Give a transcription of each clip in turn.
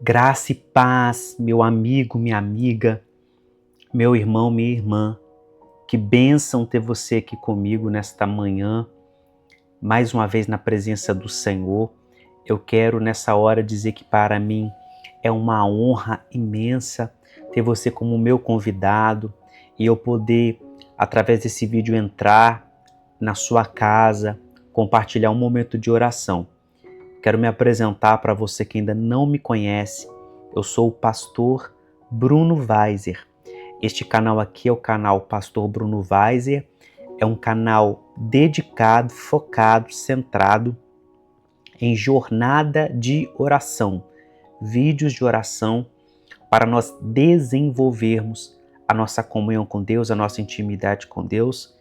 Graça e paz, meu amigo, minha amiga, meu irmão, minha irmã. Que bênção ter você aqui comigo nesta manhã, mais uma vez na presença do Senhor. Eu quero nessa hora dizer que para mim é uma honra imensa ter você como meu convidado e eu poder, através desse vídeo, entrar na sua casa, compartilhar um momento de oração. Quero me apresentar para você que ainda não me conhece. Eu sou o pastor Bruno Weiser. Este canal aqui é o canal Pastor Bruno Weiser. É um canal dedicado, focado, centrado em jornada de oração. Vídeos de oração para nós desenvolvermos a nossa comunhão com Deus, a nossa intimidade com Deus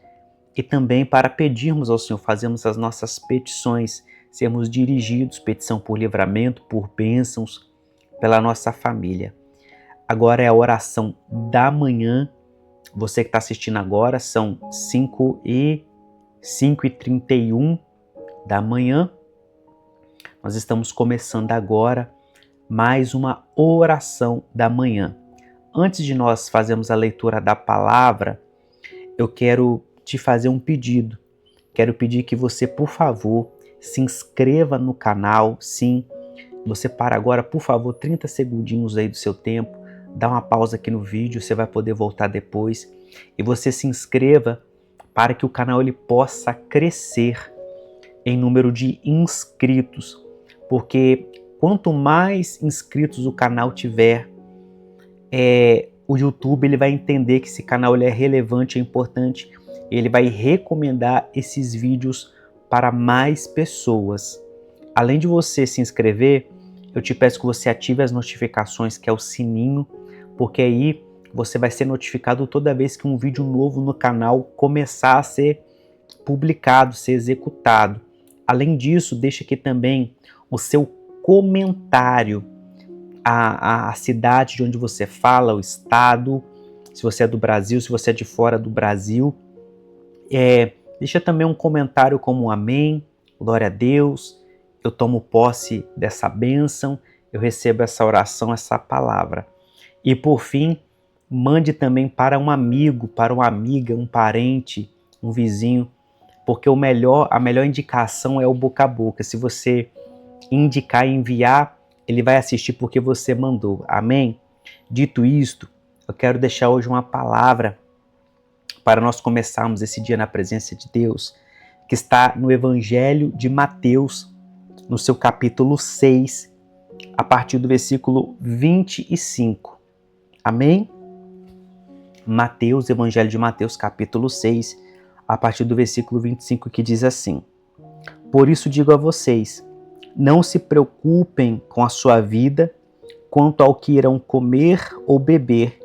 e também para pedirmos ao Senhor, fazermos as nossas petições, sermos dirigidos, petição por livramento, por bênçãos, pela nossa família. Agora é a oração da manhã. Você que está assistindo agora, são 5h31 da manhã. Nós estamos começando agora mais uma oração da manhã. Antes de nós fazermos a leitura da palavra, eu quero te fazer um pedido. Quero pedir que você, por favor, se inscreva no canal. Sim, você para agora, por favor, 30 segundinhos aí do seu tempo, dá uma pausa aqui no vídeo, você vai poder voltar depois e você se inscreva para que o canal ele possa crescer em número de inscritos, porque quanto mais inscritos o canal tiver, o YouTube ele vai entender que esse canal ele é relevante, é importante, ele vai recomendar esses vídeos para mais pessoas. Além de você se inscrever, eu te peço que você ative as notificações, que é o sininho, porque aí você vai ser notificado toda vez que um vídeo novo no canal começar a ser publicado, ser executado. Além disso, deixa aqui também o seu comentário, a cidade de onde você fala, o estado, se você é do Brasil, se você é de fora do Brasil. Deixa também um comentário como um amém, glória a Deus, eu tomo posse dessa bênção, eu recebo essa oração, essa palavra. E por fim, mande também para um amigo, para uma amiga, um parente, um vizinho, porque a melhor indicação é o boca a boca. Se você indicar e enviar, ele vai assistir porque você mandou. Amém? Dito isto, eu quero deixar hoje uma palavra para nós começarmos esse dia na presença de Deus, que está no Evangelho de Mateus, no seu capítulo 6, a partir do versículo 25. Amém? Mateus, Evangelho de Mateus, capítulo 6, a partir do versículo 25, que diz assim: Por isso digo a vocês, não se preocupem com a sua vida, quanto ao que irão comer ou beber,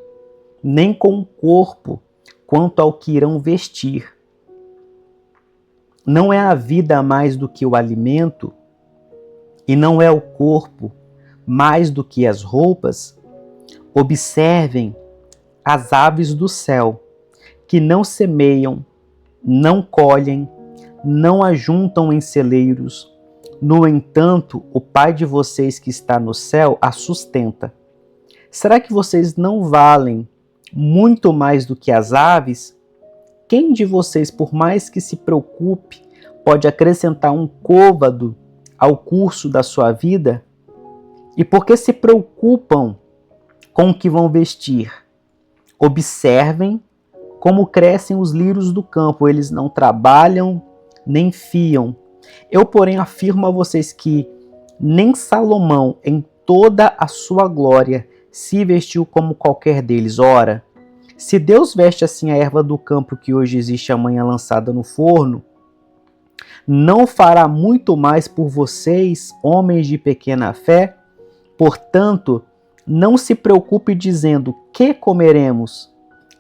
nem com o corpo, quanto ao que irão vestir. Não é a vida mais do que o alimento, e não é o corpo mais do que as roupas? Observem as aves do céu, que não semeiam, não colhem, não ajuntam em celeiros. No entanto, o Pai de vocês que está no céu as sustenta. Será que vocês não valem muito mais do que as aves? Quem de vocês, por mais que se preocupe, pode acrescentar um côvado ao curso da sua vida? E por que se preocupam com o que vão vestir? Observem como crescem os lírios do campo, eles não trabalham nem fiam. Eu, porém, afirmo a vocês que nem Salomão, em toda a sua glória, se vestiu como qualquer deles. Ora, se Deus veste assim a erva do campo que hoje existe, amanhã lançada no forno, não fará muito mais por vocês, homens de pequena fé? Portanto, não se preocupe dizendo: que comeremos,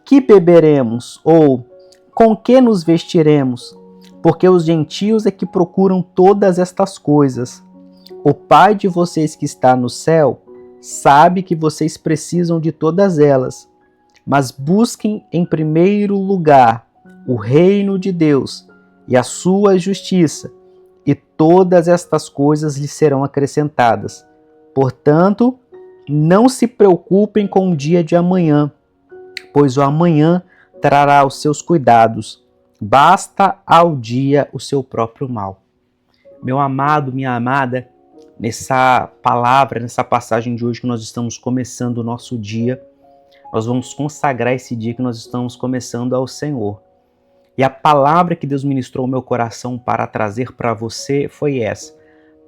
que beberemos, ou com que nos vestiremos? Porque os gentios é que procuram todas estas coisas. O Pai de vocês que está no céu sabe que vocês precisam de todas elas. Mas busquem em primeiro lugar o reino de Deus e a sua justiça, e todas estas coisas lhes serão acrescentadas. Portanto, Não se preocupem com o dia de amanhã, pois o amanhã trará os seus cuidados. Basta ao dia o seu próprio mal. Meu amado, minha amada, nessa palavra, nessa passagem de hoje que nós estamos começando o nosso dia, nós vamos consagrar esse dia que nós estamos começando ao Senhor. E a palavra que Deus ministrou ao meu coração para trazer para você foi essa.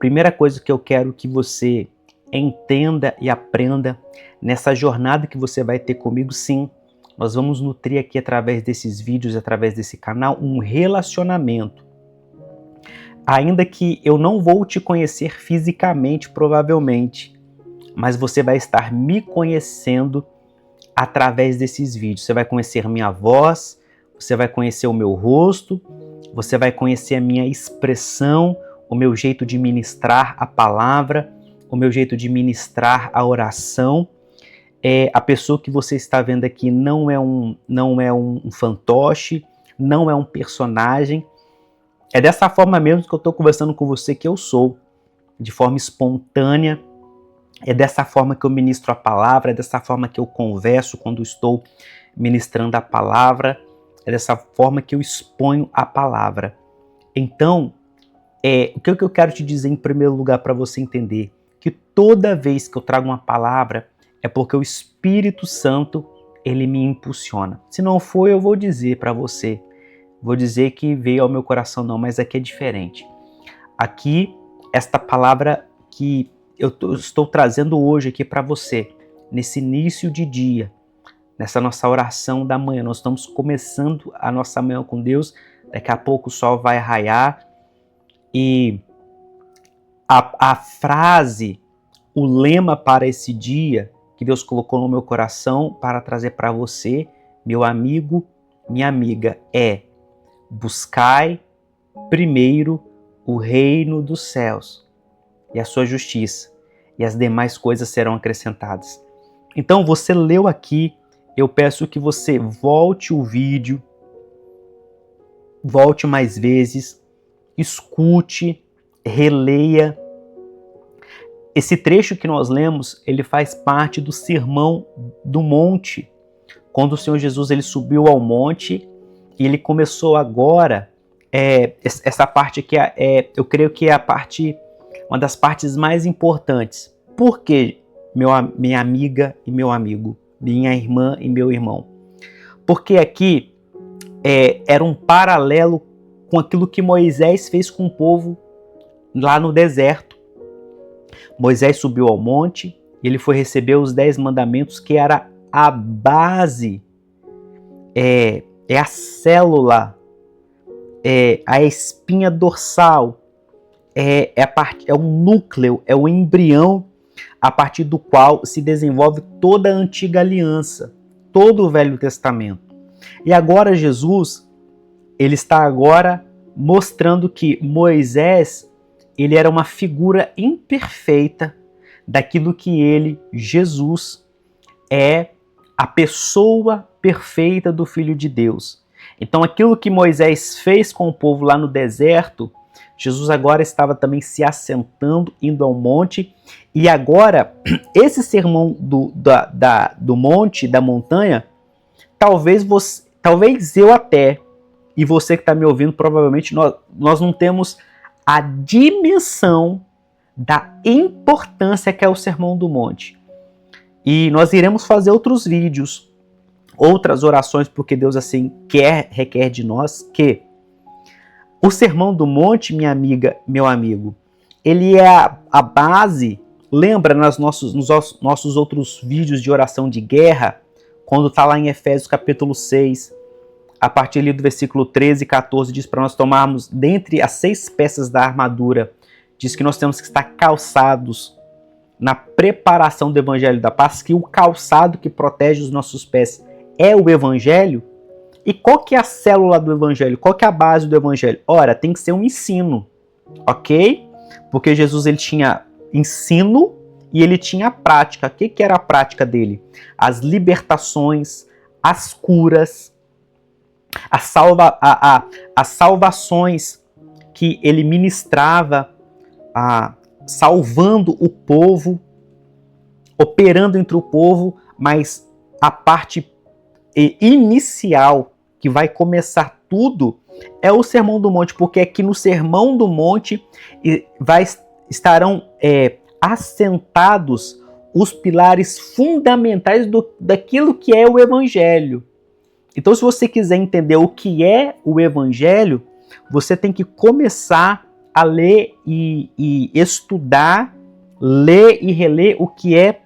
Primeira coisa que eu quero que você entenda e aprenda nessa jornada que você vai ter comigo, sim, nós vamos nutrir aqui através desses vídeos, através desse canal, um relacionamento. Ainda que eu não vou te conhecer fisicamente, provavelmente, mas você vai estar me conhecendo através desses vídeos. Você vai conhecer minha voz, você vai conhecer o meu rosto, você vai conhecer a minha expressão, o meu jeito de ministrar a palavra, o meu jeito de ministrar a oração. A pessoa que você está vendo aqui não é um fantoche, não é um personagem. É dessa forma mesmo que eu estou conversando com você que eu sou, de forma espontânea. É dessa forma que eu ministro a palavra, é dessa forma que eu converso quando estou ministrando a palavra, é dessa forma que eu exponho a palavra. Então, o que eu quero te dizer em primeiro lugar para você entender? Que toda vez que eu trago uma palavra, é porque o Espírito Santo, ele me impulsiona. Se não for, eu vou dizer para você. Vou dizer que veio ao meu coração, não, mas aqui é diferente. Aqui, esta palavra que eu estou trazendo hoje aqui para você, nesse início de dia, nessa nossa oração da manhã, nós estamos começando a nossa manhã com Deus, daqui a pouco o sol vai raiar e a frase, o lema para esse dia que Deus colocou no meu coração para trazer para você, meu amigo, minha amiga, é: buscai primeiro o reino dos céus e a sua justiça, e as demais coisas serão acrescentadas. Então você leu aqui, eu peço que você volte o vídeo, volte mais vezes, escute, releia. Esse trecho que nós lemos, ele faz parte do Sermão do Monte, quando o Senhor Jesus ele subiu ao monte e ele começou agora, essa parte aqui, eu creio que é uma das partes mais importantes. Por quê, minha amiga e meu amigo, minha irmã e meu irmão? Porque aqui era um paralelo com aquilo que Moisés fez com o povo lá no deserto. Moisés subiu ao monte e ele foi receber os 10 mandamentos, que era a base, a célula, a espinha dorsal, é o núcleo, é o embrião a partir do qual se desenvolve toda a antiga aliança, todo o Velho Testamento. E agora Jesus, ele está agora mostrando que Moisés, ele era uma figura imperfeita daquilo que ele, Jesus, é a pessoa perfeita do Filho de Deus. Então aquilo que Moisés fez com o povo lá no deserto, Jesus agora estava também se assentando, indo ao monte, e agora esse sermão do monte, da montanha, talvez eu até, e você que está me ouvindo, provavelmente nós não temos a dimensão da importância que é o Sermão do Monte. E nós iremos fazer outros vídeos, outras orações, porque Deus assim requer de nós que o Sermão do Monte, minha amiga, meu amigo, ele é a base. Lembra nos nossos outros vídeos de oração de guerra, quando está lá em Efésios capítulo 6, a partir ali do versículo 13 e 14, diz para nós tomarmos, dentre as 6 peças da armadura, diz que nós temos que estar calçados na preparação do Evangelho da Paz, que o calçado que protege os nossos pés é o Evangelho. E qual que é a célula do Evangelho? Qual que é a base do Evangelho? Ora, tem que ser um ensino, ok? Porque Jesus ele tinha ensino e ele tinha prática. O que era a prática dele? As libertações, as curas, as salvações que ele ministrava, salvando o povo. operando entre o povo, mas a parte inicial, que vai começar tudo, é o Sermão do Monte, porque aqui no Sermão do Monte estarão assentados os pilares fundamentais daquilo que é o Evangelho. Então, se você quiser entender o que é o Evangelho, você tem que começar a ler e estudar, ler e reler o que é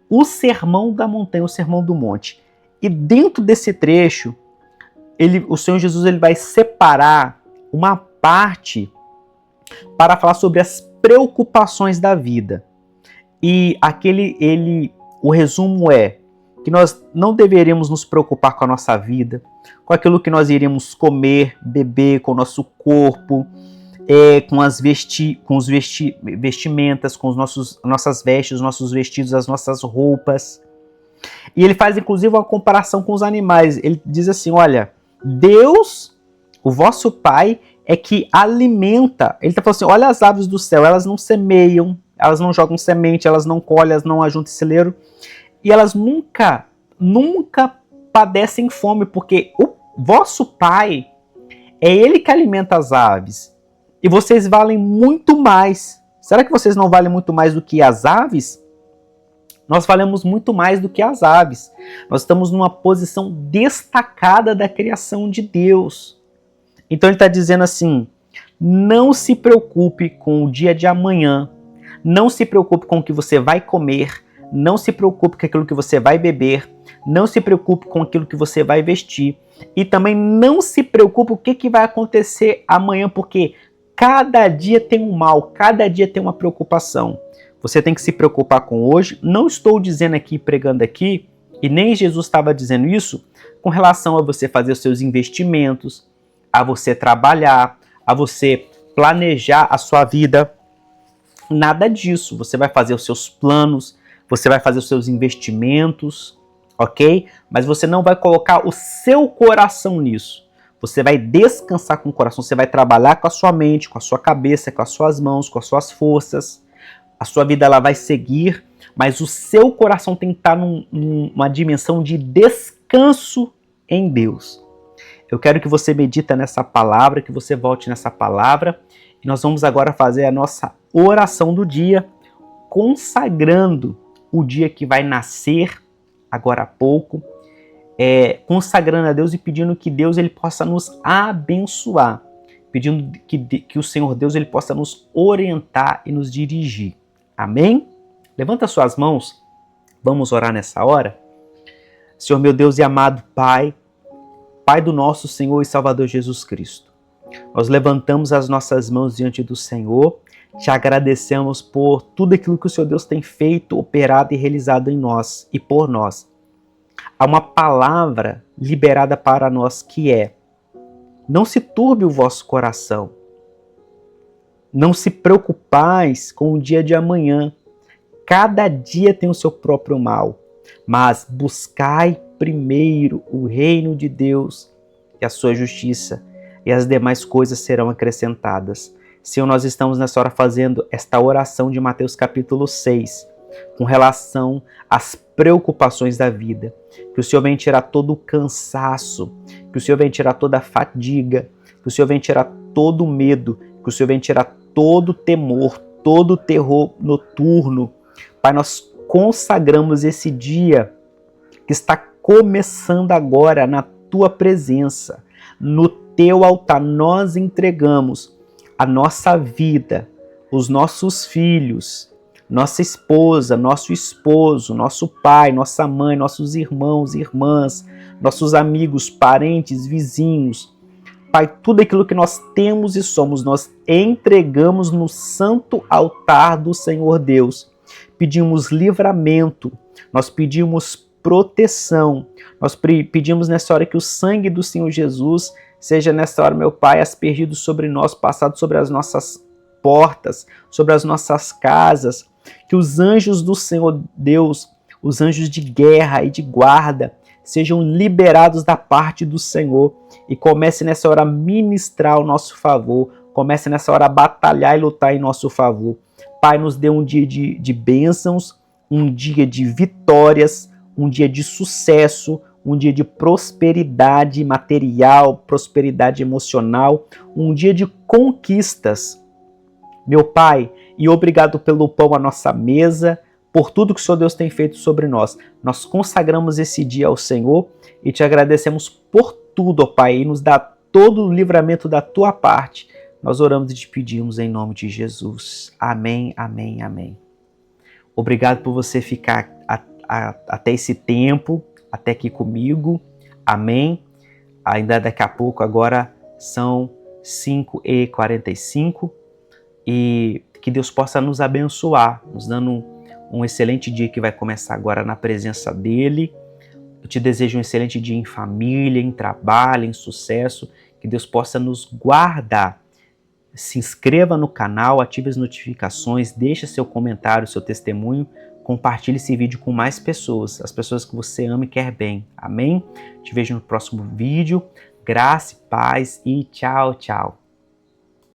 o Sermão da Montanha, o Sermão do Monte. E dentro desse trecho, o Senhor Jesus ele vai separar uma parte para falar sobre as preocupações da vida. E o resumo é que nós não deveríamos nos preocupar com a nossa vida, com aquilo que nós iríamos comer, beber, com o nosso corpo, com as vestimentas, com nossas vestes, os nossos vestidos, as nossas roupas. E ele faz inclusive uma comparação com os animais. Ele diz assim, olha, Deus, o vosso Pai, é que alimenta. Ele está falando assim, olha as aves do céu, elas não semeiam, elas não jogam semente, elas não colhem, elas não ajuntam celeiro. E elas nunca padecem fome, porque o vosso Pai é Ele que alimenta as aves. E vocês valem muito mais. Será que vocês não valem muito mais do que as aves? Nós valemos muito mais do que as aves. Nós estamos numa posição destacada da criação de Deus. Então ele está dizendo assim, não se preocupe com o dia de amanhã, não se preocupe com o que você vai comer, não se preocupe com aquilo que você vai beber, não se preocupe com aquilo que você vai vestir e também não se preocupe com o que vai acontecer amanhã, porque cada dia tem um mal, cada dia tem uma preocupação. Você tem que se preocupar com hoje. Não estou dizendo aqui, pregando aqui, e nem Jesus estava dizendo isso, com relação a você fazer os seus investimentos, a você trabalhar, a você planejar a sua vida. Nada disso. Você vai fazer os seus planos, você vai fazer os seus investimentos, ok? Mas você não vai colocar o seu coração nisso. Você vai descansar com o coração, você vai trabalhar com a sua mente, com a sua cabeça, com as suas mãos, com as suas forças. A sua vida ela vai seguir, mas o seu coração tem que estar numa dimensão de descanso em Deus. Eu quero que você medita nessa palavra, que você volte nessa palavra. E nós vamos agora fazer a nossa oração do dia, consagrando o dia que vai nascer, agora há pouco, consagrando a Deus e pedindo que Deus ele possa nos abençoar, pedindo que o Senhor Deus ele possa nos orientar e nos dirigir. Amém? Levanta suas mãos, vamos orar nessa hora. Senhor meu Deus e amado Pai, Pai do nosso Senhor e Salvador Jesus Cristo, nós levantamos as nossas mãos diante do Senhor, te agradecemos por tudo aquilo que o Senhor Deus tem feito, operado e realizado em nós e por nós. Há uma palavra liberada para nós que é: não se turbe o vosso coração, não se preocupais com o dia de amanhã, cada dia tem o seu próprio mal, mas buscai primeiro o reino de Deus e a sua justiça, e as demais coisas serão acrescentadas. Senhor, nós estamos nessa hora fazendo esta oração de Mateus capítulo 6, com relação às preocupações da vida. Que o Senhor venha tirar todo o cansaço, que o Senhor venha tirar toda a fadiga, que o Senhor venha tirar todo o medo, que o Senhor venha tirar todo o temor, todo o terror noturno. Pai, nós consagramos esse dia que está começando agora na Tua presença, no Teu altar. Nós entregamos a nossa vida, os nossos filhos, nossa esposa, nosso esposo, nosso pai, nossa mãe, nossos irmãos, irmãs, nossos amigos, parentes, vizinhos. Pai, tudo aquilo que nós temos e somos, nós entregamos no santo altar do Senhor Deus. Pedimos livramento, nós pedimos proteção, nós pedimos nessa hora que o sangue do Senhor Jesus seja nessa hora, meu Pai, aspergido sobre nós, passado sobre as nossas portas, sobre as nossas casas, que os anjos do Senhor Deus, os anjos de guerra e de guarda, sejam liberados da parte do Senhor e comece nessa hora a ministrar ao nosso favor, comece nessa hora a batalhar e lutar em nosso favor. Pai, nos dê um dia de bênçãos, um dia de vitórias, um dia de sucesso, um dia de prosperidade material, prosperidade emocional, um dia de conquistas. Meu Pai, e obrigado pelo pão à nossa mesa, por tudo que o Senhor Deus tem feito sobre nós. Nós consagramos esse dia ao Senhor e te agradecemos por tudo, ó Pai, e nos dá todo o livramento da tua parte. Nós oramos e te pedimos em nome de Jesus. Amém, amém, amém. Obrigado por você ficar até esse tempo, até aqui comigo. Amém. Ainda daqui a pouco, agora são 5h45 e que Deus possa nos abençoar, nos dando um excelente dia que vai começar agora na presença dEle. Eu te desejo um excelente dia em família, em trabalho, em sucesso. Que Deus possa nos guardar. Se inscreva no canal, ative as notificações, deixe seu comentário, seu testemunho, compartilhe esse vídeo com mais pessoas, as pessoas que você ama e quer bem. Amém? Te vejo no próximo vídeo. Graça e paz e tchau, tchau.